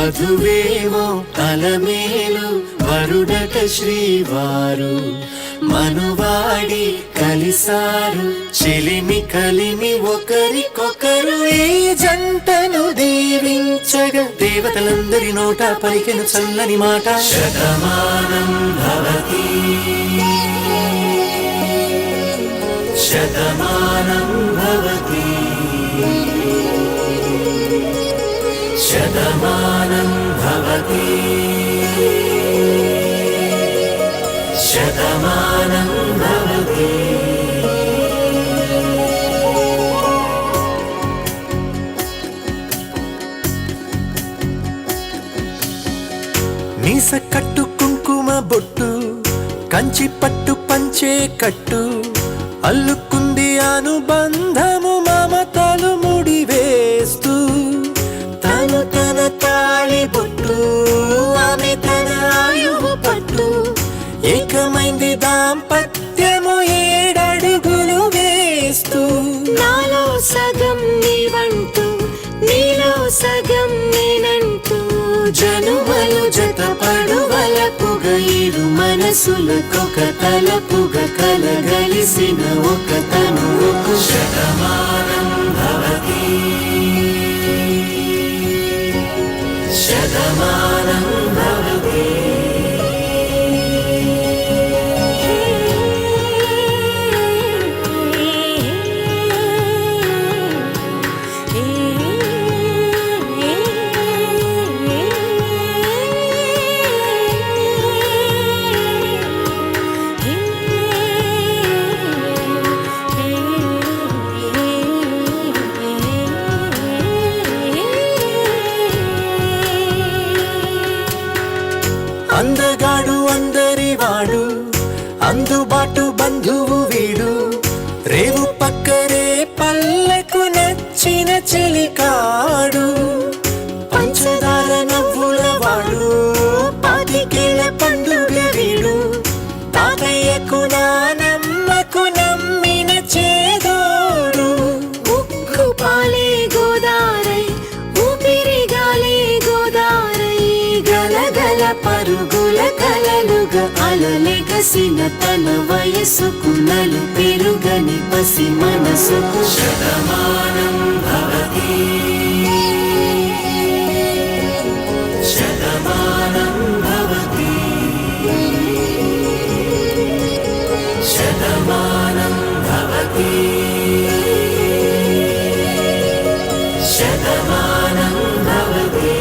వధువేమో అలమేలు వరుడట శ్రీవారు మనువాడి కలిసారు చెలిమి కలిమి ఒకరికొకరు ఈ జంటను దీవించగా దేవతలందరి నోట పలికెను చల్లని మాట శతమానం భవతి శతమానం భవతి శతమానం భవతి శతమానం భవతి. మీస కట్టు కుంకుమ బొట్టు కంచి పట్టు పంచే కట్టు అల్లుకుంది అనుబంధము మమతలు ముడివేస్తూ తను తన తాళి బొట్టు ఆమె తన ఆయువు పట్టు ఏకమైంది దాంపత్యము 7 అడుగులు వేస్తూ నాలో సగం నీవంటూ నీలో సగం నేనంటూ జనుమలు జతపడువలపుగ ఇరు మనసులకొక తలపుగ కలగలిసిన ఒక తనువుకు శతమానం భవతి శతమానం భవతి. అందగాడు అందరివాడు అందుబాటు బంధువు వీడు రేవు పక్కరే పల్లెకు నచ్చిన చెలికాడు పంచదార నవ్వుల వాడు 25 ఏళ్ల పండుగ వీడు తాతయ్యకు నానమ్మకు నమ్మిన చేదోడు ఉక్కు పాలే గోదారై ఊపిరిగాలే గోదారై గలగల పరుగుల కలలుగా అలలెగసిన తన వయసుకు నలు పెరుగని పసి మనసుకు శతమానం భవతి శతమానం భవతి శతమానం భవతి శతమానం భవతి.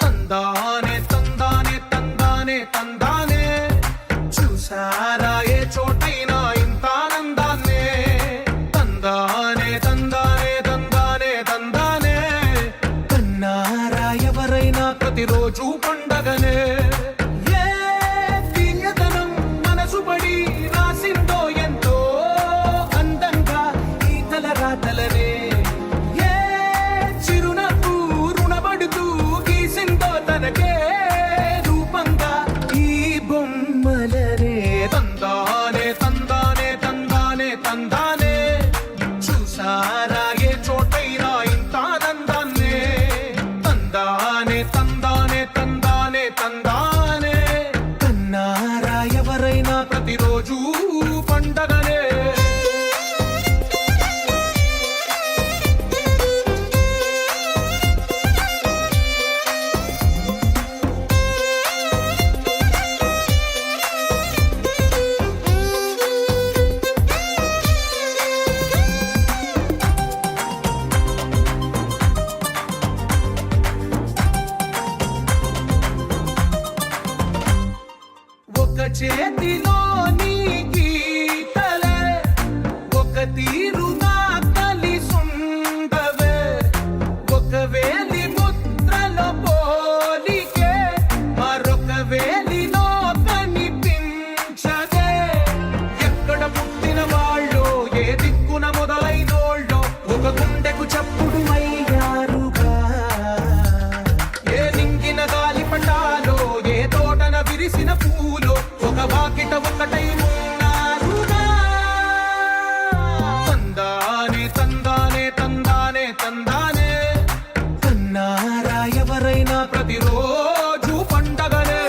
తందానే తందానే తందానే తందానే చూసారా ఏ చోటైనా ఇంత ఆనందాన్నే తందానే తందానే తందానే తందానే కన్నారా ఎవరైనా ప్రతిరోజు పండగనే ఏ దివ్యతనం మనసు పడి రాసిందో ఎంతో అందంగా ఈ తలరాతలనే ఏ చిరునవ్వు రుణపడుతూ గీసిందో తనకే రూపంగా ఈ బొమ్మలనే తందానే తందానే తందానే తందానే చూసారా ఏ చోటైనా ఇంత ఆనందాన్నే తందానే తందానే తందానే తందానే కన్నారా ఎవరైనా ప్రతిరోజు పండగనే. ఒక చేతిలో నీ గీతలే ఒకటై ఉన్నారుగా తందానే తందానే తందానే తందానే కన్నారా ఎవరైనా ప్రతిరోజు పండగనే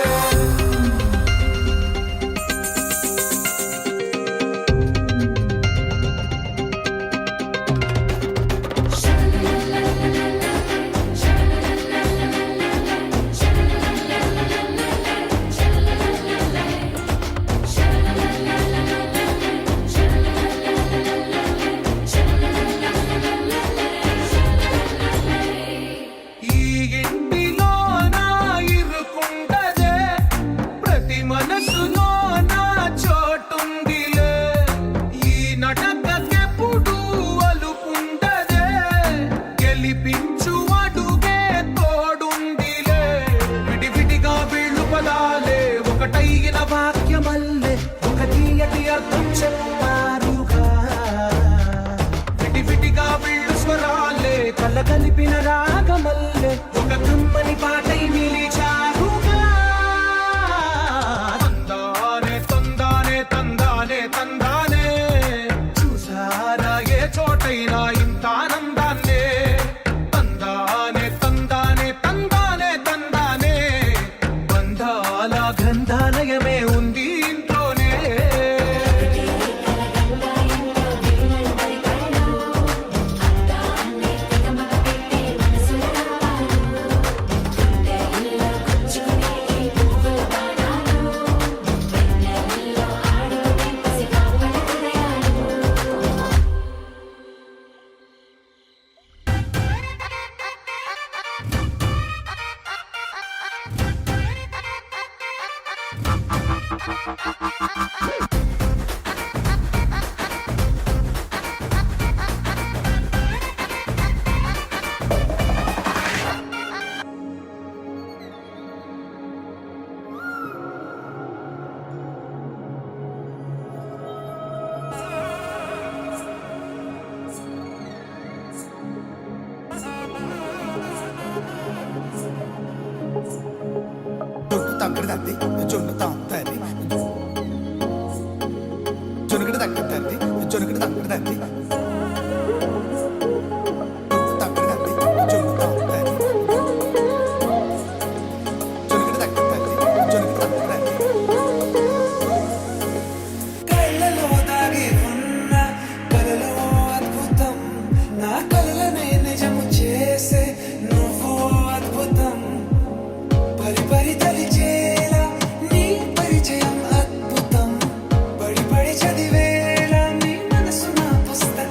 ఈ ఇంటిలోన ఇరుకుండదే ప్రతి మనసులో నా చోటుందిలే ఈ నటకెప్పుడు అలుపుండదే గెలిపించు అడుగే తోడుందిలే విడివిడిగా వీళ్ళు పదాలే ఒకటైన వాక్యమల్లే ఒక తీయటి అర్థం చెప్పారుగా విడివిడిగా వీళ్ళు స్వరాలే కలగలిపిన రాగమల్లే ఒక కమ్మని పాటై నిలిచారుగా తందానే తందానే తందానే తందానే చూసారా ఏ చోటైనా ఇంత ఆనందాన్నే తందానే తందానే తందానే తందానే బంధాల గంధాలయమే ఉంది ఇంట్లోనే జొన్ను తగ్గడదండి జొన్ను తాగుతాది జొనుగడ తగ్గదండి జొనుగడ తగ్గడదండి తగ్గడదండి జొన్ను తాగుతాది జొనుగడ తగ్గదండి జొనుగడ తగ్గదండి కళ్ళలో దాగి ఉన్న కలలో అద్భుతం నా కలలనే నిజము చేసే నువ్వు అద్భుతం పరి పరి తలిచేలా నీ పరిచయం అద్భుతం పడి పడి చదివేలా నీ మనసు నా పుస్తకం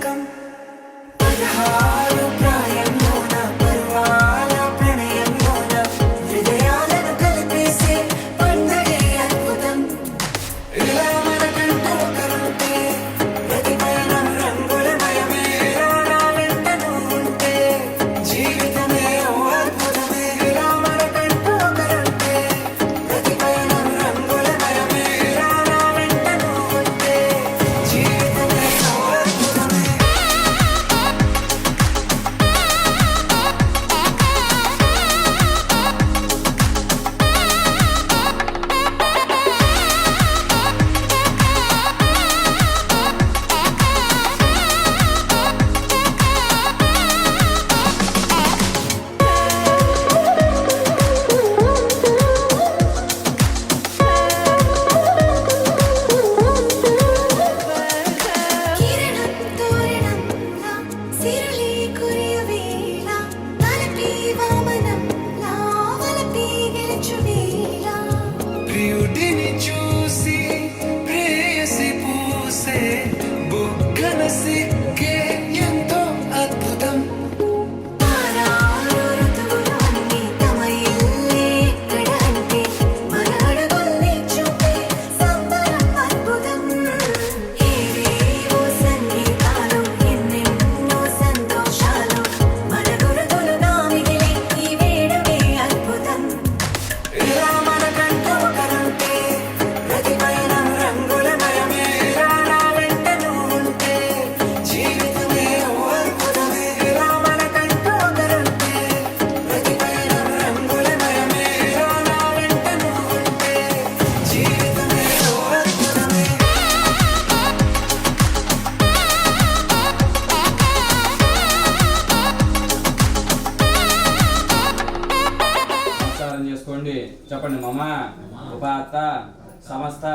प्राप्त समस्त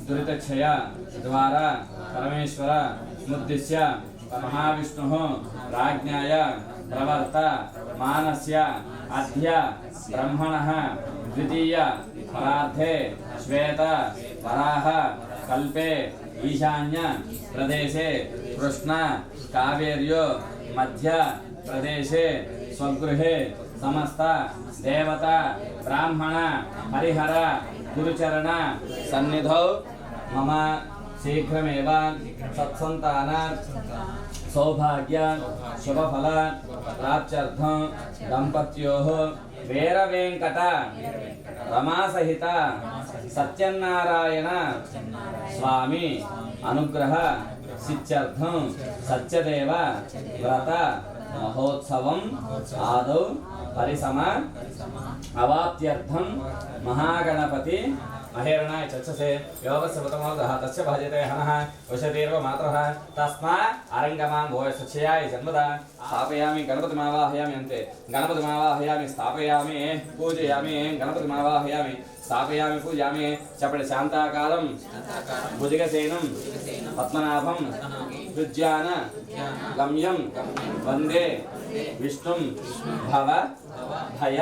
दुरितक्षय द्वारा परमेश्वर मुद्दिश्य महाविष्णुः राज्ञाय प्रवर्त मानस्य अद्य ब्रह्मणः द्वितीय परार्धे श्वेत वराह कल्पे ईशान्य प्रदेशे कृष्ण कावेर्यो मध्य प्रदेशे स्वगृहे समस्त देवता ब्राह्मण हरिहर गुरुचरण सन्निधौ मम शीघ्रमेव सत्संतान सौभाग्य शुभफल प्राप्त्यर्थं दंपत्योः वीरवेंकट रमासहित सत्यनारायण स्वामी अनुग्रह सिद्ध्यर्थं सत्यदेव व्रत महोत्सवम् आदौ परिसम अवाप्त्यर्थं महागणपति महेरणाय चक्षसे योगस्वतमोदः तस्य भजते हनः वशतीर्व मात्रः तस्मा अरङ्गमां भोयसच्छयाय जन्मदा स्थापयामि गणपतिमावाहयामि अन्ते गणपतिमावाहयामि स्थापयामि पूजयामि गणपतिमावाहयामि स्थापयामि पूजयामि चपड़ शान्ताकारं भुजगसेनं पद्मनाभं विज्ञान गम्यं वन्दे विष्णुं भव भय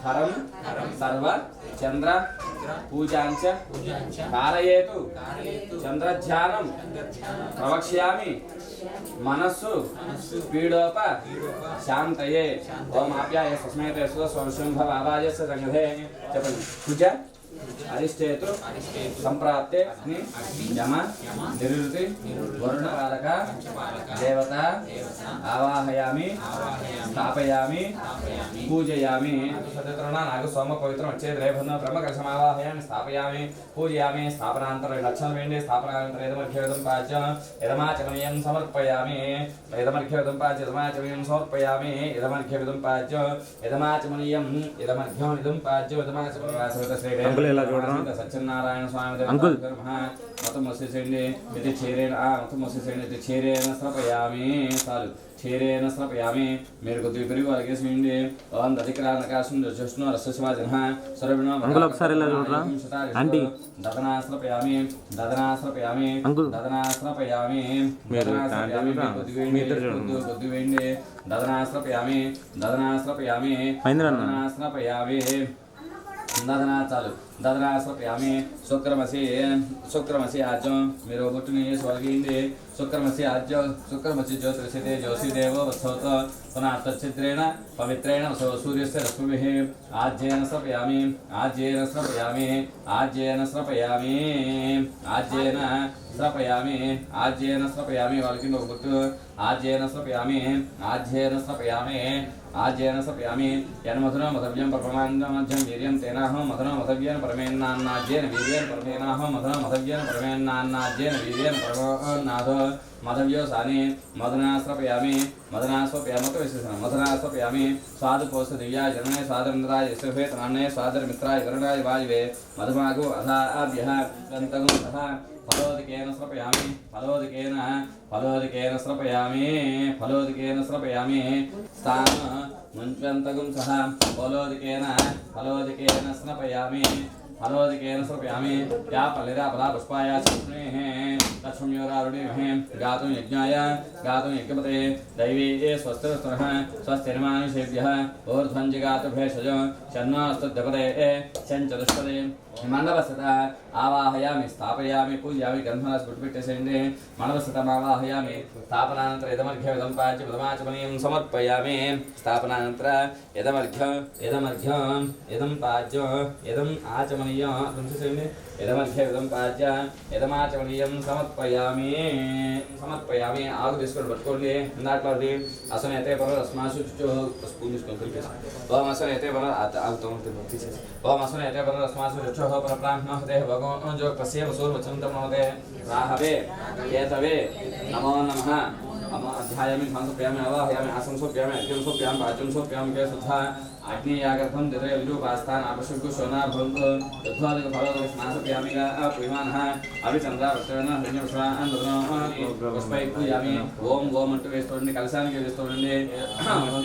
हरं सर्व चंद्र पूजांच कारयेतु चंद्रध्यानं प्रवक्ष्यामि मनस्सु पीडोप शांतये ओम आप्याय तस्मै स्वशुंभ आवाजस्य संघे చెప్పండి పూజ అరిష్టేతు సంప్రాప్తే అగ్ని యమ నిరుతి వరుణ బాలక దేవత ఆవాహయామి స్థాపయామి పూజయామి సత్యతరుణ నాగ సోమ పవిత్రం వచ్చేది రేభన్న బ్రహ్మకలశం ఆవాహయామి స్థాపయామి పూజయామి స్థాపనాంతర లక్షణం వేండి స్థాపనాంతర యదమర్ఘ్యదం పాజ్య యదమాచమనీయం సమర్పయామి యదమర్ఘ్యదం పాజ్య యదమాచమనీయం సమర్పయామి యదమర్ఘ్యదం పాజ్య యదమాచమనీయం యదమర్ఘ్యం ఇదం పాజ్య యదమాచమనీయం శ్రీ సత్యనారాయణ స్వామి అంకుల్ మొత్తం వచ్చేసేయండి ఇది చేరేన మొత్తం వచ్చేసేయండి ఇది చేరేన స్రపయామి చాలు చేరేన స్రపయామి మీరు కొద్దిగా పెరుగు అలగేసేయండి ఓం దధిక్రానకాశం జ్యోష్ణు రసశివాజన సర్వణ అంకుల్ ఒకసారి ఇలా చూడరా ఆంటీ దదనాస్రపయామి దదనాస్రపయామి దదనాస్రపయామి కొద్దిగా వేయండి దదనాస్రపయామి దదనాస్రపయామి దదనాస్రపయామి ददना चालू ददना स्वप्यामी शुक्रमसी आज मेरो गुट्टुनी स्वर्गींदे शुक्रमसी आज शुक्रमसी ज्योतिषिते ज्योतिदेव वत्सोत पुनः तच्चित्रेण पवित्रेण सूर्यस्य रश्मिभिः आज्येन स्रपयामि आज्येन स्रपयामि आज्येन स्रपयामि आज्येन स्रपयामि आज्येन स्रपयामि वाल्किनो गुट्टु आज्येन स्रपयामि आज्येन स्रपयामि आज्येन स्रपयामि यन्मधुना मधव्यं परमान्नमध्यं वीर्यं तेनाहं मधुना मधव्येन परमेन्नान्नाज्येन वीर्येन परमेनाहं मधुना मधव्येन परमेन्नान्नाज्येन वीर्येन परमनाथ मधव्यो सानि मधुना स्रपयामि मधुना स्वपयामि तो विशेषण मधुना स्वपयामि स्वाद पोष दिव्याय जनने स्वादमित्राय यशोभे तनान्ने स्वादमित्राय वरुणाय वायवे मधुमागो अधाभ्यः गन्तगो तथा फलोदकेन स्रपयामि फलोदकेन स्रपयामि फलोदकेन स्रपयामि स्थान मुञ्चन्तगुं सह फलोदकेन स्रपयामि फलोदकेन स्रपयामि या पल्लिरा पदा पुष्पाय स्नेः लक्ष्म्योरारुणिमहे गातुं यज्ञाय गातुं यज्ञपते दैवी स्वस्तिरस्तुनः स्वस्तिर्मानुषेभ्यः ऊर्ध्वञ्जिगातु भेषज शन्नोऽस्तुद्यपते शञ्चतुष्पदे मंडपस्थितः आवाहयामि स्थापयामि पूजयामि गन्धनास्फुटपिट्टसेन्दे मंडपस्थितमावाहयामि स्थापनानन्तर इदमर्घ्यमिदं पाच्य प्रथमाचमनीयं समर्पयामि स्थापनानन्तर इदं पाच्य इदम् आचमनीयं तुमसेन्दे इदमर्घ्यमिदं पाच्य इदमाचमनीयं समर्पयामि आगु తీసుకొని పట్టుకోండి ఇందాకది అసనైతే పర రస్మాసు స్పూన్ తీసుకొని కలిపేసి ఓం అసనైతే పర ఆగుతాం తీసేసి ఓం అసనైతే పర రస్మాసు చుచ్చో పర బ్రాహ్మణోదే భగవాన్ జో పశ్యేమ సూర్వచంతం నమతే రాహవే కేతవే నమో నమః अध्यायामि ध्यान सोप्यामि आवाहयामि आसन सोप्यामि अर्घ्यं सोप्यामि पाच्यं सोप्यामि के शुद्धा అగ్నియాగర్భం దిదయ విరూపాస్థాన్ అపశుద్ధ శోనాభృంగ యథాదిక ఫలోదక స్నాసప్యామిగా అప్రిమానః అభిచంద్రావర్తన హృణ్యపుష్పాన్ పుష్పై పూజామి ఓం ఓం అంటూ వేస్తుండండి కలశానికి వేస్తుండండి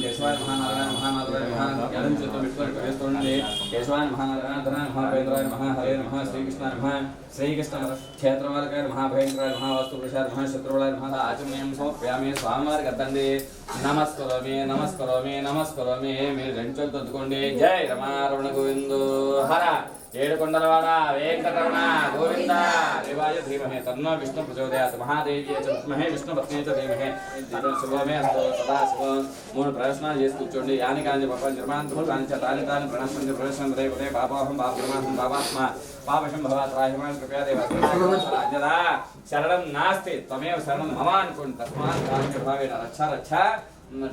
కేశవాయ మహానారాయణ మహానారాయణ మహానం చేతులు పెట్టుకొని వేస్తుండండి కేశవాయ మహానారాయణ ధనాయ మహాభేంద్రాయ మహా హరే నమః శ్రీకృష్ణాయ నమః శ్రీకృష్ణ క్షేత్రవాలకాయ మహాభయంకరాయ మహావస్తు పురుషాయ మహాశత్రువులాయ మహా ఆచమయం సమర్పయామి స్వామివారికి అద్దండి నమస్కరోమి నమస్కరోమి నమస్కరోమి మీరు రెండు తొత్తుకోండి జై రమారమణ గోవిందో హర ఏడుకొండలవాడ వెంకటరమణ గోవింద దేవాయ ధీమహే తన్నో విష్ణు ప్రచోదయాత్ మహాదేవి చ విద్మహే విష్ణుపత్ని చ ధీమహే తన్నో శుభమే అస్తు సదా శుభం మూడు ప్రదర్శనాలు చేసి కూర్చోండి యాని కాని పాప నిర్మాణంతో కాని చ తాని తాని ప్రణశ్వంతి ప్రదర్శనం రే ఉదయ పాపాహం పాపమాహం పాపాత్మ పాపశం భవాత్ రాహిమాన్ కృపయా దేవదా శరణం నాస్తి త్వమేవ శరణం మమ అనుకోండి తస్మాత్ కాని భావేన రక్ష రక్ష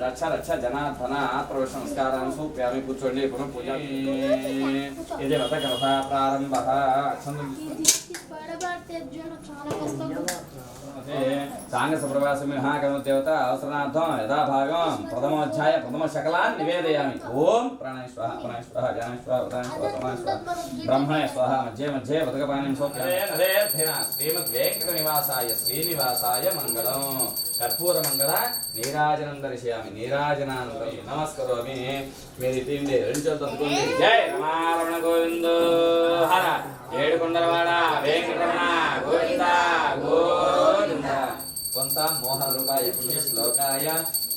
రక్ష రక్ష జనార్దన ప్రవేశ నమస్కారం సూప్యామి కూర్చోండి పునః పూజ ఇది వ్రత కథ ప్రారంభ సాంగ సుప్రవాసం మహాగణ దేవత అవసరార్థం యథాభాగం ప్రథమోధ్యాయ ప్రథమ శకలాన్ని నివేదయామి ఓం ప్రాణాయ స్వాహ ప్రాణాయ స్వాహ జ్ఞానాయ స్వాహ ఉదానాయ స్వాహ సమాయ స్వాహ బ్రహ్మణే స్వాహ మధ్య మధ్య వదకపాణిం సోప్యామి శ్రీమద్ వెంకట నివాసాయ శ్రీనివాసాయ మంగళం కర్పూర మంగళ నీరాజనం దర్శయామి నీరాజనానందం నమస్కరోమి మీరు తిండి రెండు అందుకోండి జై రమారమణ గోవిందో హర ఏడుకొండలవాడ వెంకటరమణ గోవింద గోవింద కొంత మోహన రూపాయ పుణ్య శ్లోకాయ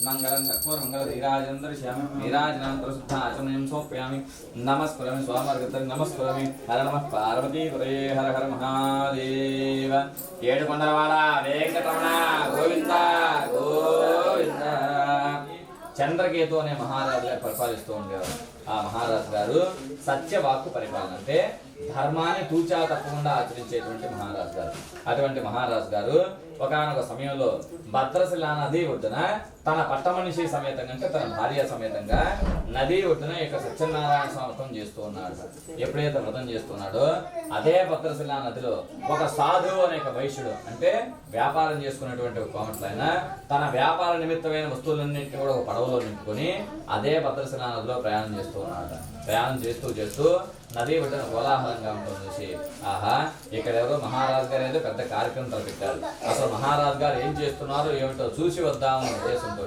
మంగళం కర్పూర మంగళ నీరాజనం దర్శయామి నీరాజనానంతర శుద్ధ ఆచమనం సోప్యామి నమస్కరోమి స్వామివారికి నమస్కరోమి హర నమః పార్వతీ హరే హర హర మహాదేవ ఏడుకొండలవాడ వెంకటరమణ గోవింద గోవింద చంద్రకేతు అనే మహారాజు గారు పరిపాలిస్తూ ఉండేవారు ఆ మహారాజు గారు సత్యవాక్కు పరిపాలన అంటే ధర్మాన్ని తూచా తప్పకుండా ఆచరించేటువంటి మహారాజు గారు అటువంటి మహారాజు గారు ఒకానొక సమయంలో భద్రశిలా నది ఒడ్డున తన పట్టమనిషి సమేతంగా అంటే తన భార్య సమేతంగా నది ఒడ్డున యొక్క సత్యనారాయణ స్వామి వ్రతం చేస్తూ ఉన్నాడు. ఎప్పుడైతే వ్రతం చేస్తున్నాడో అదే భద్రశిలా నదిలో ఒక సాధువు అనే వైశ్యుడు అంటే వ్యాపారం చేసుకున్నటువంటి ఒక కోమట్లైన తన వ్యాపార నిమిత్తమైన వస్తువులన్నింటినీ కూడా ఒక పడవలో నింపుకొని అదే భద్రశిలా నదిలో ప్రయాణం చేస్తూ ఉన్నాడు. ప్రయాణం చేస్తూ నది ఒడ్డున కోలాహలంగా ఉంటుంది చూసి ఆహా ఇక్కడ ఎవరో మహారాజు గారు ఏదో పెద్ద కార్యక్రమం తలపెట్టారు. అసలు మహారాజు గారు ఏం చేస్తున్నారో ఏమిటో చూసి వద్దామనే ఉద్దేశంతో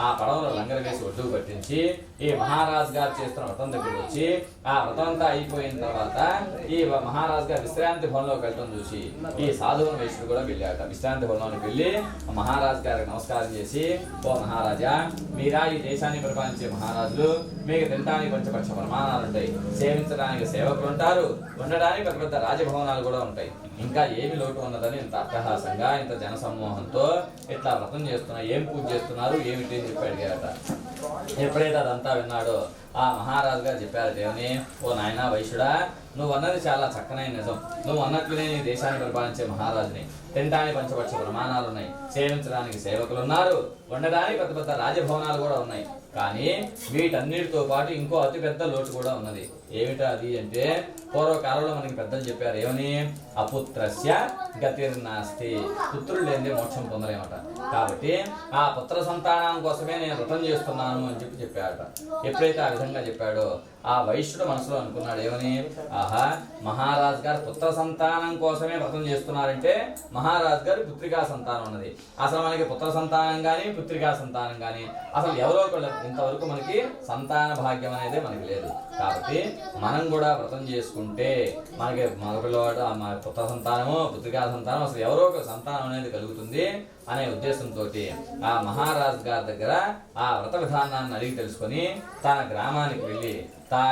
ఆ పడవలో లంగర వేసి ఒడ్డుకు పట్టించి ఈ మహారాజు గారు చేస్తున్న వ్రతం దగ్గరికి వచ్చి ఆ వ్రతం అంతా అయిపోయిన తర్వాత ఈ మహారాజు గారు విశ్రాంతి భవనంలోకి వెళ్ళడం చూసి ఈ సాధువుని వైశ్యుడు కూడా వెళ్ళాట. విశ్రాంతి భవనంలోకి వెళ్ళి మహారాజు గారికి నమస్కారం చేసి ఓ మహారాజా మీరా ఈ దేశాన్ని పరిపాలించే మహారాజులు మీకు తినడానికి పంచపక్ష ప్రమాణాలు ఉంటాయి, సేవించడానికి సేవకులు ఉంటారు, ఉండడానికి పెద్ద పెద్ద రాజభవనాలు కూడా ఉంటాయి. ఇంకా ఏమి లోటు ఉన్నదని ఇంత అట్టహాసంగా ఇంత జనసమూహంతో ఇట్లా వ్రతం చేస్తున్నా ఏం పూజ చేస్తున్నారు ఏమిటి అని చెప్పి అడిగారట. ఎప్పుడైతే అదంతా విన్నాడో ఆ మహారాజు గారు చెప్పారు దేవుని ఓ నాయనా వైశ్యుడా నువ్వు అన్నది చాలా చక్కనైన నిజం. నువ్వు అన్నట్లునే నీ దేశాన్ని పరిపాలించే మహారాజుని, తినడానికి పంచపక్ష ప్రమాణాలు ఉన్నాయి, సేవించడానికి సేవకులు ఉన్నారు, ఉండడానికి పెద్ద పెద్ద రాజభవనాలు కూడా ఉన్నాయి. కానీ వీటన్నిటితో పాటు ఇంకో అతిపెద్ద లోటు కూడా ఉన్నది. ఏమిటా అది అంటే పూర్వకాలంలో మనకి పెద్దలు చెప్పారు ఏమని అపుత్రస్య గతిర్నాస్తి, పుత్రుడు లేనిదే మోక్షం పొందలేమట. కాబట్టి ఆ పుత్ర సంతానం కోసమే నేను వ్రతం చేస్తున్నాను అని చెప్పాడట. ఎప్పుడైతే ఆ విధంగా చెప్పాడో ఆ వైశ్యుడు మనసులో అనుకున్నాడు ఏమని ఆహా మహారాజు గారు పుత్ర సంతానం కోసమే వ్రతం చేస్తున్నారంటే మహారాజు గారి పుత్రికా సంతానం ఉన్నది. అసలు మనకి పుత్ర సంతానం కానీ పుత్రికా సంతానం కానీ అసలు ఎవరో ఇంతవరకు మనకి సంతాన భాగ్యం అనేది మనకి లేదు. కాబట్టి మనం కూడా వ్రతం చేసుకుంటే మనకి మగపిల్లవాడు మన పుత్ర సంతానము పుత్రికా సంతానం అసలు ఎవరో ఒక సంతానం అనేది కలుగుతుంది అనే ఉద్దేశంతో ఆ మహారాజు గారి దగ్గర ఆ వ్రత విధానాన్ని అడిగి తెలుసుకొని తన గ్రామానికి వెళ్ళి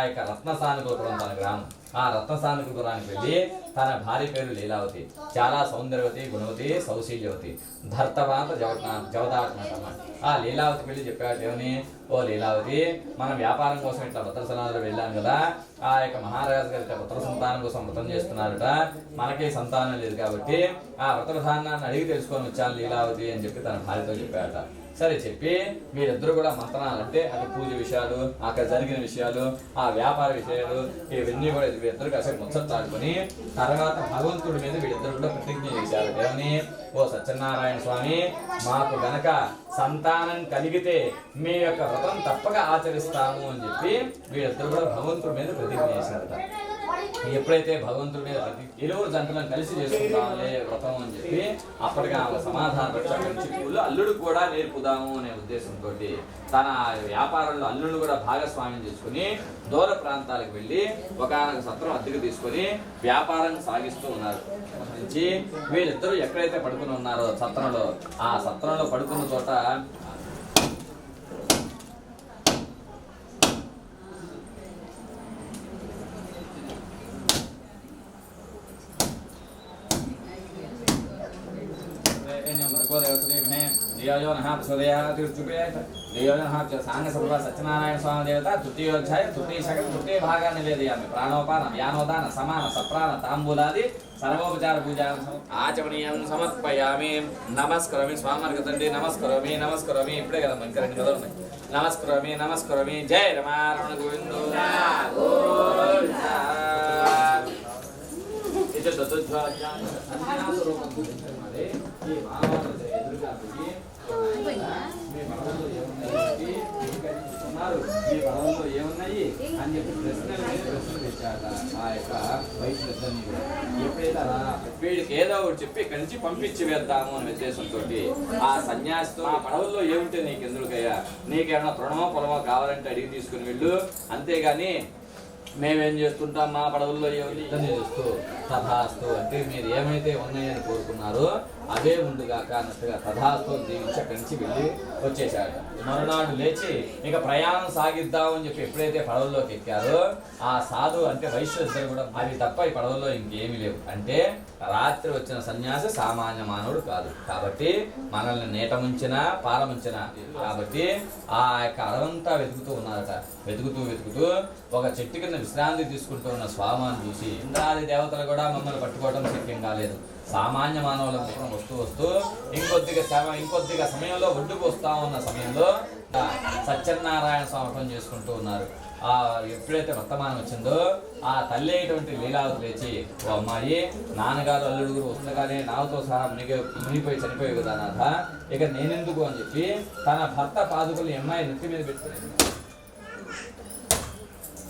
యొక్క రత్నసానుకులపురం తన గ్రామం ఆ రత్నసానుకులపురానికి వెళ్ళి తన భార్య పేరు లీలావతి, చాలా సౌందర్యవతి గుణవతి సౌశీల్యవతి ధర్తవాత జవదాటమాట. ఆ లీలావతి వెళ్ళి చెప్పాడు ఏమని ఓ లీలావతి మనం వ్యాపారం కోసం ఇట్లా భద్రసనాలు వెళ్ళాం కదా, ఆ యొక్క మహారాజు గారి పుత్ర సంతానం కోసం వ్రతం చేస్తున్నారట, మనకి సంతానం లేదు కాబట్టి ఆ వ్రత విధానాన్ని అడిగి తెలుసుకొని వచ్చాను లీలావతి అని చెప్పి తన భార్యతో చెప్పాడట. సరే చెప్పి మీరిద్దరు కూడా మంత్రాలు అంటే అది పూజ విషయాలు అక్కడ జరిగిన విషయాలు ఆ వ్యాపార విషయాలు ఇవన్నీ కూడా వీరిద్దరు కాసేపు ముచ్చట్లాడుకొని తర్వాత భగవంతుడి మీద వీళ్ళిద్దరు కూడా ప్రతిజ్ఞ చేశారట. ఏమని, ఓ సత్యనారాయణ స్వామి, మాకు గనక సంతానం కలిగితే మీ యొక్క వ్రతం తప్పక ఆచరిస్తాము అని చెప్పి వీళ్ళిద్దరు కూడా భగవంతుడి మీద ప్రతిజ్ఞ చేశారట. ఎప్పుడైతే భగవంతుడి మీద ఇరువురు జంటలను కలిసి చేసుకుంటాంలే వ్రతం అని చెప్పి అప్పటిగా ఆమె సమాధానం రక్షకులు అల్లుడు కూడా నేర్పుదాము అనే ఉద్దేశంతో తన వ్యాపారంలో అల్లుడు కూడా భాగస్వామ్యం చేసుకుని దూర ప్రాంతాలకు వెళ్ళి ఒకనొక సత్రం అద్దెకు తీసుకొని వ్యాపారం సాగిస్తూ ఉన్నారు. నుంచి వీళ్ళిద్దరూ ఎక్కడైతే పడుకుని ఉన్నారో సత్రంలో, ఆ సత్రంలో పడుకున్న చోట సత్యనారాయణ స్వామి దేవత తృతీయోధ్యాయ తృతీయ శకం తృతీయ భాగాన్ని వేదయామి ప్రాణోపానం యానోదాన సమాన సప్రాణ తాంబూలాది సర్వోపచార పూజ ఆచమనీయం సమర్పయామి. నమస్కరోమి స్వామి తండ్రి, నమస్కరోమి నమస్కరోమి. ఇప్పుడే కదా ఇంకా 2 గదులు ఉన్నాయి. నమస్కరోమి నమస్కరోమి. జయ రమారమణ గోవిందో ఈ పడవలో ఏమున్నాయి అని చెప్పి ప్రశ్నలు తెచ్చాట ఆ యొక్క వైష్ణవుని. ఎప్పుడైతే అలా వీడికి ఏదో ఒకటి చెప్పి ఇక్కడి నుంచి పంపించి వేద్దాము అనే ఉద్దేశంతో ఆ సన్యాసితో, ఆ పడవల్లో ఏముంటే నీకు ఎందుకయ్యా, నీకేమైనా తృణమో పొలమో కావాలంటే అడిగి తీసుకుని వెళ్ళు, అంతేగాని మేమేం చేస్తుంటాం మా పడవల్లో ఏమి చేస్తూ తథాస్తు అంటే మీరు ఏమైతే ఉన్నాయని కోరుకున్నారో అవే ముందుగాక అన్నట్టుగా తథాస్తు దీవించి అక్కడి నుంచి వెళ్ళి వచ్చేసాడు. మరునాడు లేచి ఇక ప్రయాణం సాగిద్దాం అని చెప్పి ఎప్పుడైతే పడవల్లోకి ఎక్కారో ఆ సాధు అంటే వైశ్యులు కూడా అవి తప్ప ఈ పడవల్లో ఇంకేమీ లేవు. అంటే రాత్రి వచ్చిన సన్యాసి సామాన్య మానవుడు కాదు కాబట్టి మనల్ని నీట ముంచినా పాల ముంచినా కాబట్టి ఆ యొక్క అడవంతా వెతుకుతూ ఉన్నారట. వెతుకుతూ ఒక చెట్టు కింద విశ్రాంతి తీసుకుంటూ ఉన్న స్వామిని చూసి ఇంద్రాది దేవతలు కూడా మమ్మల్ని పట్టుకోవడం శక్యం కాలేదు. సామాన్య మానవుల వస్తూ ఇంకొద్దిగా సమయంలో ఒడ్డుకు వస్తా ఉన్న సమయంలో సత్యనారాయణ స్వామి చేసుకుంటూ ఉన్నారు. ఆ ఎప్పుడైతే వర్తమానం వచ్చిందో ఆ తల్లి అయినటువంటి లీలావతి లేచి, ఓ అమ్మాయి, నాన్నగారు అల్లుడుగురు వస్తుండగానే నాతో సహా మునిగిపోయి చనిపోయి కదా నాథ, ఇక నేనెందుకు అని చెప్పి తన భర్త పాదుకులు అమ్మాయి నెత్తి మీద పెట్టుకుని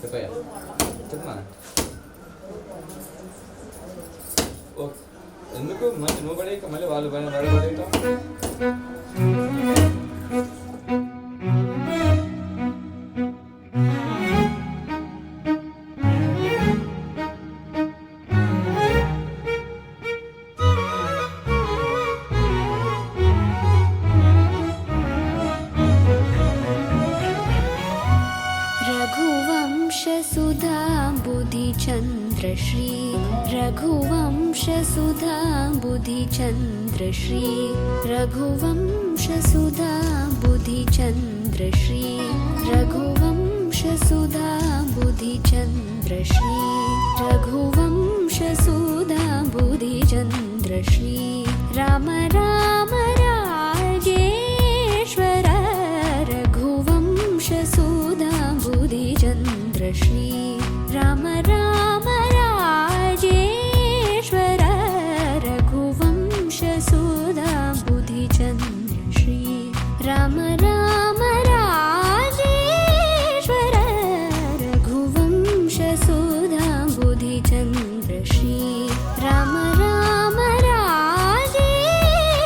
చెప్పమా ఎందుకు మళ్ళీ నువ్వు పడేక మళ్ళీ వాళ్ళు పడేయటం. रघुवंशसुधा बुधिचन्द्रश्री रघुवंशसुधा बुधिचन्द्रश्री रघुवंशसुधा बुधिचन्द्रश्री रघुवंशसुधा बुधिचन्द्रश्री रघुवंशसुधा बुधिचन्द्रश्री राम राम राजेश्वर रघुवंशसुधा बुधिचन्द्रश्री राम राम राजेश्वर रघुवंशसुधा बुधिचन्द्रश्री राम राम राजेश्वर रघुवंशसुधा बुधिचन्द्रश्री राम राम राजेश्वर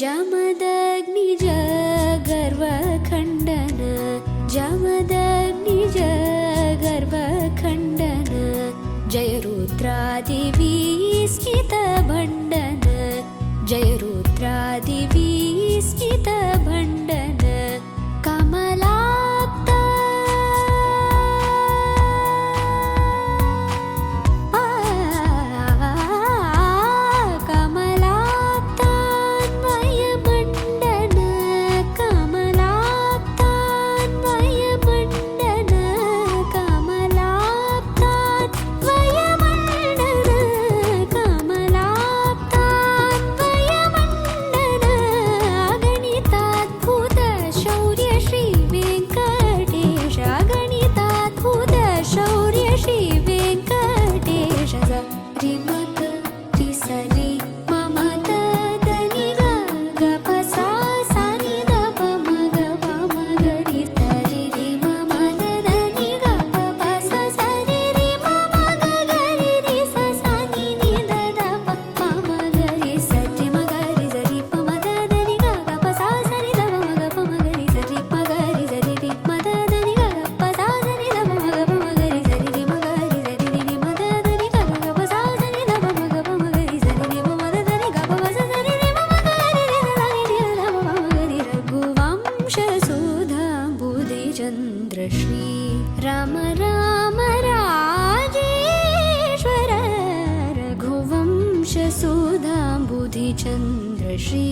जमदग्निज गर्वखण्डन जमदग्निज गर्वखण्डन जय रुद्रादिविस्मितभण्डन जय रुद्रादिविस्मितभण्डन कमलाप्ता कमलाप्तान्वयमण्डन कमलाप्तान्वयमण्डन कमलाप्तान्वयमण्डन कमलाप्तान्वयमण्डन अगणिताद्भुत शौर्य श्री वेङ्कटेश अगणिताद्भुत शौर्य श्री वेङ्कटेश रिमक रिसरि मम तदनि ग प सा सा नि द प म ग प म ग रि त रि रि म म तदनि ग प प स स रि रि म म ग ग रि रि स स नि नि द द प प म ग रि स रि म ग रि स रि प म तदनि ग ग प सा स नि द प म ग प म ग रि स रि म ग रि स रि रि म तदनि ग ग प सा स नि द प म ग प म ग रि स रि रि म ग रि स रि रि म तदनि ग ग प सा स नि द प म ग प म ग रि स रि रि म म तदनि ग प प स स रि रि म म ग रि रि स स नि रि द प म ग रि रघुवंश सुधा बुधिचन्द्र श्री राम राम राजेश्वर रघुवंश सुधा बुधिचन्द्र श्री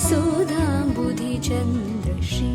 सुधा बुधिचन्द्र श्री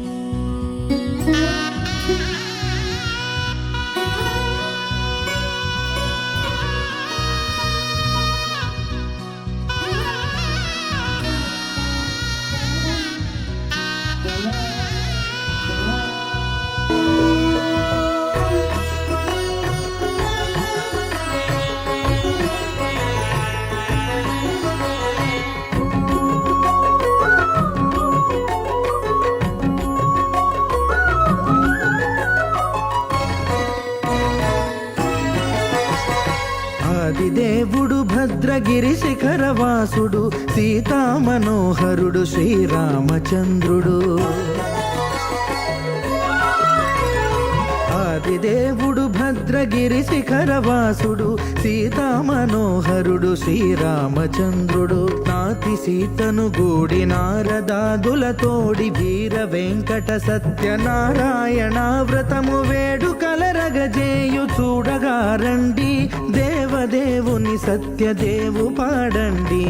ఆదిదేవుడు భద్రగిరి శిఖరవాసుడు సీతా మనోహరుడు శ్రీరామచంద్రుడు ఆదిదేవుడు భద్రగిరి శిఖరవాసుడు సీతా మనోహరుడు శ్రీరామచంద్రుడు నాతి సీతను గూడి నారదాదుల తోడి వీర వెంకట సత్యనారాయణ వ్రతము వేడుకల రగజేయు చూడగా రండి దేవదేవుని సత్యదేవు పాడండి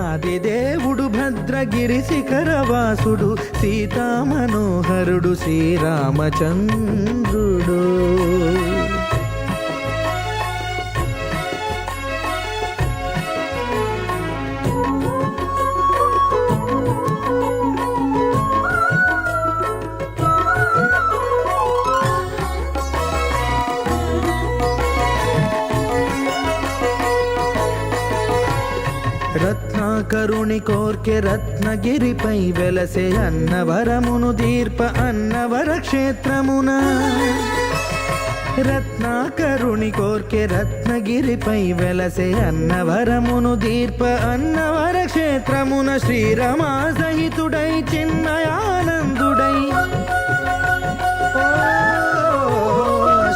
ఆదిదేవుడు భద్రగిరి శిఖరవాసుడు సీతా మనోహరుడు శ్రీరామచంద్రుడు రత్నాకరుని కోర్కె రత్నగిరిపై వెలసే అన్నవరమును దీర్ప అన్నవర క్షేత్రమున రత్నాకరుని కోర్కె రత్నగిరిపై వెలసే అన్నవరమును దీర్ప అన్నవర క్షేత్రమున శ్రీరమా సహితుడై చిన్మయానందుడై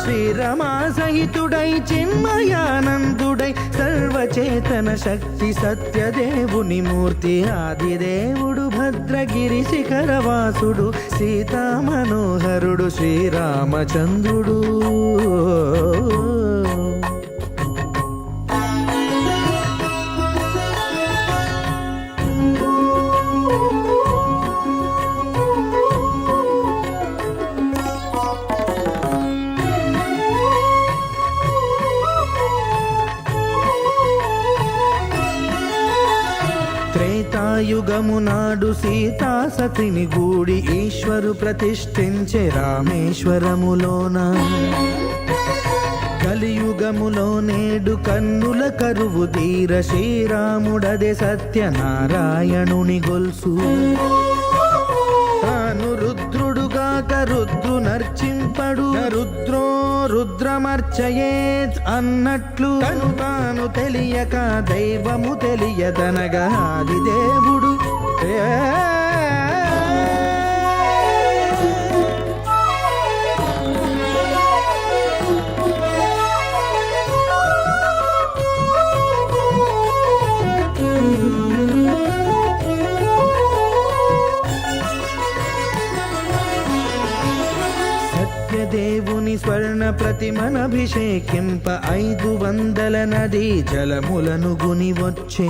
శ్రీరమా సహితుడై చిన్మయానందుడై సర్వచేతన శక్తి సత్యదేవుని మూర్తి ఆదిదేవుడు భద్రగిరి శిఖరవాసుడు సీతా మనోహరుడు శ్రీరామచంద్రుడు త్రేతాయుగము నాడు సీతా సతిని గూడి ఈశ్వరు ప్రతిష్ఠించే రామేశ్వరములోన కలియుగములో నేడు కన్నుల కరువు తీర శ్రీరాముడదే సత్యనారాయణుని గొల్సు తాను రుద్రుడుగాక రుద్రు నర్చింపడు రుద్రో రుద్రమర్చయేత్ అన్నట్లు తను తాను తెలియక దైవము తెలియదనగా ఆది దేవుడు దేవుని స్వర్ణ ప్రతిమనభిషేకింప 500 నదీ జలములను గుని వచ్చే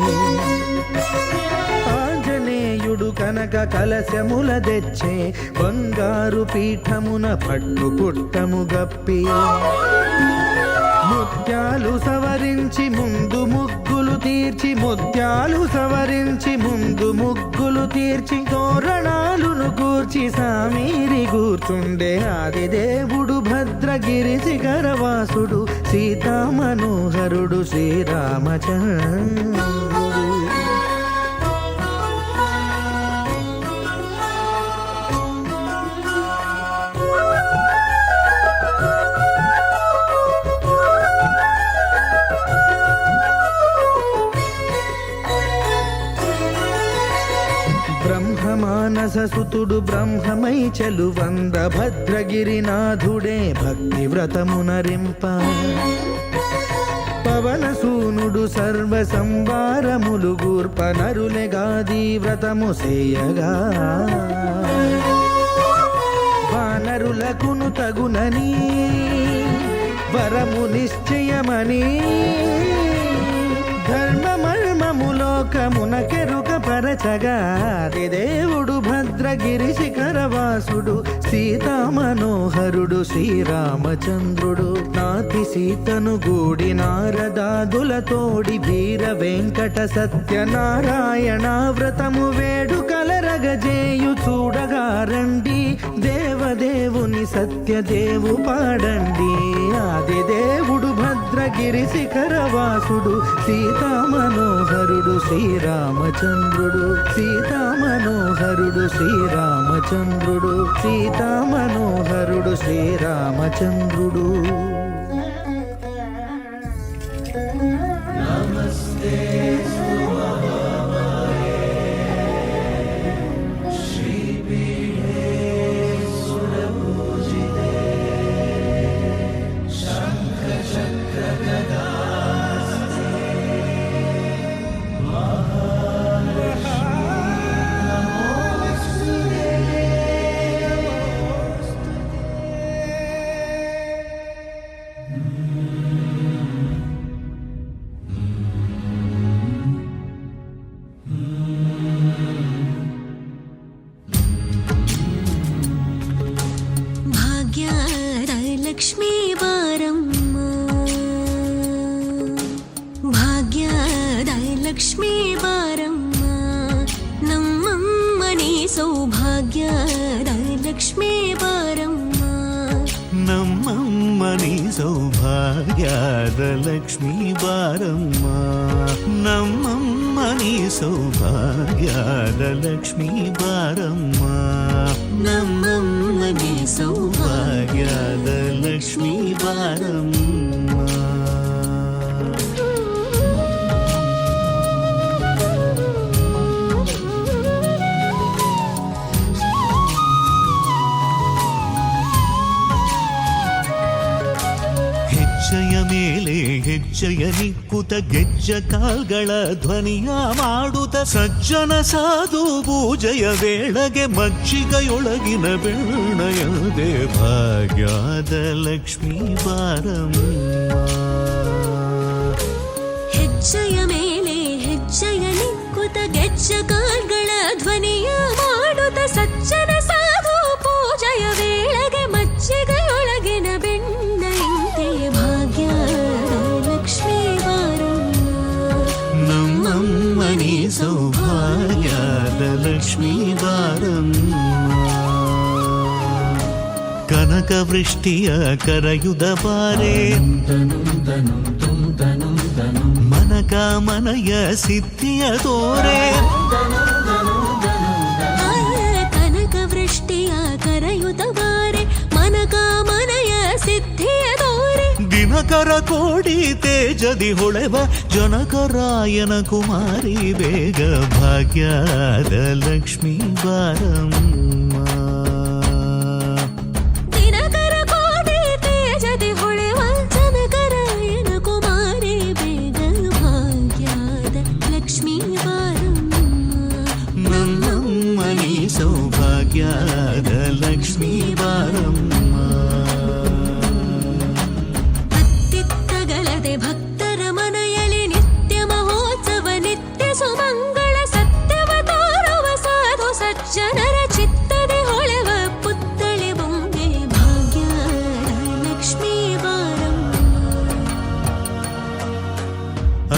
ఆంజనేయుడు కనక కలశముల తెచ్చే బంగారు పీఠమున పట్టు పుట్టము గప్పి ముత్యాలు సవరించి ముందు ముగ్గులు తీర్చి ముత్యాలు సవరించి ముందు ముగ్గులు తీర్చి తోరణాలును కూర్చి సామీరి కూర్చుండే ఆది దేవుడు భద్రగిరి శిఖరవాసుడు సీతామనోహరుడు శ్రీరామచంద్రుడు బ్రహ్మమానససుతుడు బ్రహ్మమై చెలువంద భద్రగిరినాథుడే భక్తి వ్రతమునరింప పవనసూనుడు సర్వ సంవారములు గూర్ప నరులెగాది వ్రతము సేయగా వానరులకును తగునని వరము నిశ్చయమని ధర్మమర్మములోకమునకెరుక పరచగా దేవుడు భద్రగిరి శిఖరవాసుడు సీతామనోహరుడు శ్రీరామచంద్రుడు నాతి సీతను గూడి నారదాదులతోడి వీర వెంకట సత్యనారాయణ వ్రతము వేడుకలరగజేయు చూడగా రండి దేవదేవుని సత్యదేవు పాడండి ఆది దేవుడు భద్రగిరి శిఖరవాసుడు సీతామనోహరుడు శ్రీరామచంద్రుడు సీతామనోహరుడు శ్రీరామచంద్రుడు సీతామనోహరుడు శ్రీరామచంద్రుడు లక్ష్మీ బారమ్మ భాగ్యద లక్ష్మీ బారమ్మ నమ్మమ్మని సౌభాగ్యద లక్ష్మీ బారమ్మ నమ్మమ్మని సౌభాగ్యద లక్ష్మీ బారమ్మ నమ్మమ్మని సౌభాగ్యద లక్ష్మీ బారమ్మ నమ్మమ్మని సౌభాగ్యద లక్ష్మీ బారమ్మ ಹೆಜ್ಜೆಯ ಮೇಲೆ ಹೆಜ್ಜೆಯ ನಿಕ್ಕುತ ಗೆಜ್ಜ ಕಾಲ್ಗಳ ಧ್ವನಿಯ ಮಾಡುತ್ತ ಸಜ್ಜನ ಸಾಧು ಪೂಜೆಯ ವೇಳೆಗೆ ಮಜ್ಜಿಗೆಯೊಳಗಿನ ಬೆಣ್ಣಯದೆ ಭಾಗ್ಯದ ಲಕ್ಷ್ಮೀ ಬಾರಮ್ಮ ಹೆಜ್ಜೆಯ ಮೇಲೆ ಹೆಜ್ಜೆಯ ನಿಕ್ಕುತ ಗೆಜ್ಜ ಕಾಲ್ಗಳ ಧ್ವನಿಯ ಮಾಡುತ್ತ ಸಜ್ಜನ ಸಾಧು ಪೂಜೆಯ ವೇಳೆಗೆ ಮಜ್ಜಿಗೆಯೊಳಗಿನ ಬೆಣ್ಣೆಯಂತೆ ಭಾಗ್ಯದ ಲಕ್ಷ್ಮೀ ಬಾರಮ್ಮ ನಮ್ಮಮ್ಮನಿ ಸೌಭಾಗ್ಯದ ಲಕ್ಷ್ಮೀ ಬಾರಮ್ಮ ಕನಕ ವೃಷ್ಟಿಯ ಕರೆಯುದ ಬಾರೆ ಮನಕ ಮನಯ ಸಿದ್ಧಿಯ ತೋರೆ ಕನಕ ವೃಷ್ಟಿಯ ಕರೆಯುತ್ತ ಬಾರೆ ದಿನಕರ ಕೋಡಿ ತೇಜದಿ ಹೊಳೆವ ಜನಕರಾಯನ ಕುಮಾರಿ ಬೇಗ ಭಾಗ್ಯದ ಲಕ್ಷ್ಮೀ ಬಾರಮ್ಮ. ದಿನಕರ ಕೋಟಿ ತೇಜದಿ ಹೊಳೆವ ಜನಕರಾಯನ ಕುಮಾರಿ ಬೇಗ ಭಾಗ್ಯದ ಲಕ್ಷ್ಮೀ ಬಾರಮ್ಮ. ನನ್ನಮ್ಮ ನೀ ಸೌಭಾಗ್ಯದ ಲಕ್ಷ್ಮೀ ಬಾರಮ್ಮ. ಅತ್ತಿತ್ತಗಳದೆ ಭಕ್ತರ ಮನೆಯಲ್ಲಿ ನಿತ್ಯ ಮಹೋತ್ಸವ ನಿತ್ಯ ಸುಮಂಗಳ ಸತ್ಯವ ತೋರುವ ಸಾಧು ಸಜ್ಜನರ ಚಿತ್ತದೆ ಹೊಳೆವ ಪುತ್ಥಳಿ ಬೊಂಬೆ ಭಾಗ್ಯದ ಲಕ್ಷ್ಮೀ ಬಾರಮ್ಮ.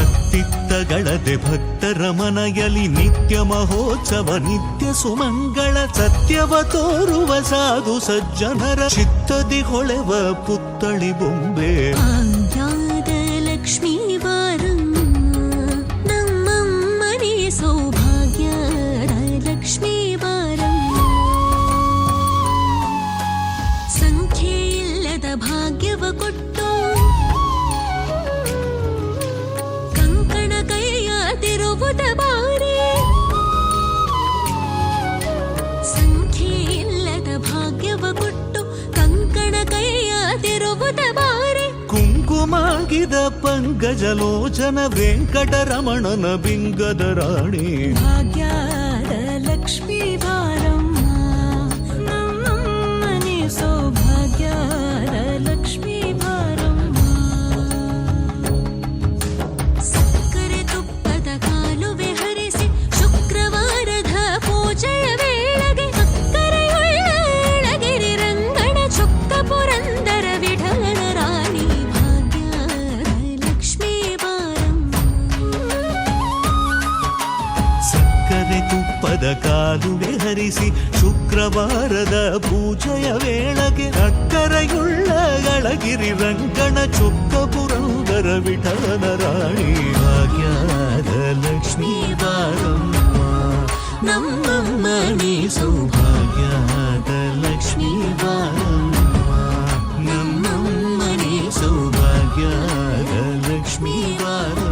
ಅತ್ತಿತ್ತಗಳದೆ ಭಕ್ತರ ಮನೆಯಲ್ಲಿ ನಿತ್ಯ ಮಹೋತ್ಸವ ನಿತ್ಯ ಸುಮಂಗಳ ಸತ್ಯವ ತೋರುವ ಸಾಧು ಸಜ್ಜನರ ಚಿತ್ತದಿ ಹೊಳೆವ ಪುತ್ಥಳಿ ಬೊಂಬೆ ಭಾಗ್ಯದ ಲಕ್ಷ್ಮೀ ಬಾರಮ್ಮ. ನಮ್ಮಮ್ಮನೇ ಸೌಭಾಗ್ಯದ ಲಕ್ಷ್ಮೀ ಬಾರಮ್ಮ. ಸಂಖ್ಯೆ ಇಲ್ಲದ ಭಾಗ್ಯವ ಕೊಟ್ಟು ಕಂಕಣ ಕೈಯಾದಿರುವುದ ಬಾರಿ. ಸಂಖ್ಯೆ ಇಲ್ಲದ ಭಾಗ್ಯವ ಕೊಟ್ಟು ಕಂಕಣ ಕೈಯಾದಿರುವುದ ಬಾರಿ. ಕುಂಕುಮಾಗಿದ ಪಂಕಜಲೋಚನ ವೆಂಕಟರಮಣನ ಬಿಂಗದ ರಾಣಿ ಭಾಗ್ಯದ ಲಕ್ಷ್ಮೀ ಬಾರಮ್ಮ. ನಮ್ಮಮ್ಮನೇ ಸೌಭಾಗ್ಯದ ಲಕ್ಷ್ಮೀ ಬಾರಮ್ಮ. ಸಕ್ಕರೆ ತುಪ್ಪದ ಕಾಲುವೆ ಹರಿಸಿ ಶುಕ್ರವಾರದ ಪೂಜೆಯ ವೇಳೆಗೆ ಅಕ್ಕರೆಯುಳ್ಳ ಏಳಗಿರಿ ರಂಗಣ ಚೊಕ್ಕ ಪುರಂದರ ವಿಠಲನ ರಾಣಿ ಭಾಗ್ಯದ ಲಕ್ಷ್ಮೀ ಬಾರಮ್ಮ. ಸಕ್ಕರೆ ತುಪ್ಪದ ಕಾಲುವೆ ಹರಿಸಿ ಶುಕ್ರವಾರದ ಪೂಜೆಯ ವೇಳೆಗೆ ಅಕ್ಕರೆಯುಳ್ಳ ಅಳಗಿರಿ ರಂಗಣ ಚೊಕ್ಕ ಪುರಂದರ ವಿಠಲನ ರಾಣಿ ಭಾಗ್ಯದ ಲಕ್ಷ್ಮೀ ಬಾರಮ್ಮ. ನಮ್ಮಮ್ಮ ನೀ ಸೌಭಾಗ್ಯದ ಲಕ್ಷ್ಮೀ ಬಾರಮ್ಮ. ನಮ್ಮಮ್ಮ ನೀ ಸೌಭಾಗ್ಯದ ಲಕ್ಷ್ಮೀ ಬಾರಮ್ಮ.